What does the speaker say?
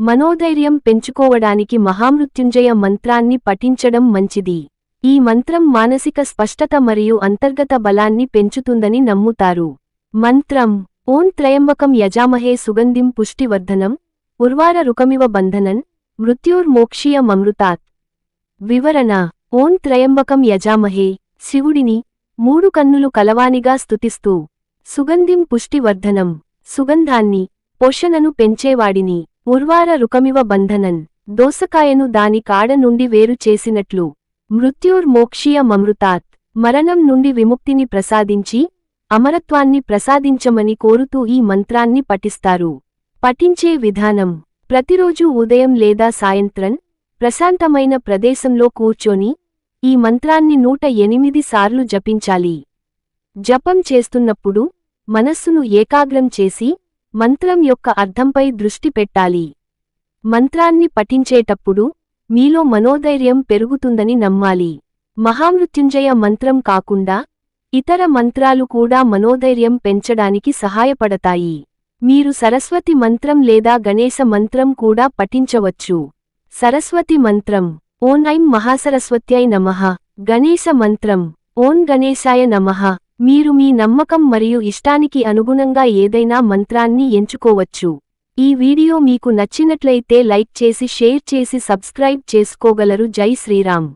మనోధైర్యం పెంచుకోవడానికి మహామృత్యుంజయ మంత్రాన్ని పఠించడం మంచిది. ఈ మంత్రం మానసిక స్పష్టత మరియు అంతర్గత బలాన్ని పెంచుతుందని నమ్ముతారు. మంత్రం ఓం త్రయంబకం యజామహే సుగంధిం పుష్టివర్ధనం ఉర్వార రుకమివ బంధనన్ మృత్యుర్మోక్షీయమమృతాత్. వివరణ: ఓం త్రయంబకం యజామహే, శివుడిని 3 కన్నులు కలవానిగా స్తుతిస్తూ, సుగంధిం పుష్టివర్ధనం, సుగంధాన్ని, పోషణను పెంచేవాడిని, ఉర్వార రుకమివ బంధనన్, దోసకాయను దాని కాడ నుండి వేరు చేసినట్లు, మృత్యుర్మోక్షీయమమృతాత్, మరణం నుండి విముక్తిని ప్రసాదించి అమరత్వాన్ని ప్రసాదించమని కోరుతూ ఈ మంత్రాన్ని పఠిస్తారు. పఠించే విధానం: ప్రతిరోజూ ఉదయం లేదా సాయంత్రం ప్రశాంతమైన ప్రదేశంలో కూర్చొని ఈ మంత్రాన్ని 108 సార్లు జపించాలి. జపం చేస్తున్నప్పుడు మనస్సును ఏకాగ్రం చేసి మంత్రం యొక్క అర్థంపై దృష్టి పెట్టాలి. మంత్రాన్ని పఠించేటప్పుడు మీలో మనోధైర్యం పెరుగుతుందని నమ్మాలి. మహామృత్యుంజయ మంత్రం కాకుండా ఇతర మంత్రాలు కూడా మనోధైర్యం పెంచడానికి సహాయపడతాయి. మీరు సరస్వతి మంత్రం లేదా గణేశ మంత్రం కూడా పఠించవచ్చు. సరస్వతి మంత్రం ఓం ఐం మహాసరస్వత్యై నమః. గణేశ మంత్రం ఓం గణేశాయ నమః. మీరు మీ నమ్మకం మరియు ఇష్టానికి అనుగుణంగా ఏదైనా మంత్రాన్ని ఎంచుకోవచ్చు. ఈ వీడియో మీకు నచ్చినట్లయితే లైక్ చేసి షేర్ చేసి సబ్స్క్రైబ్ చేసుకోగలరు. జై శ్రీరామ్.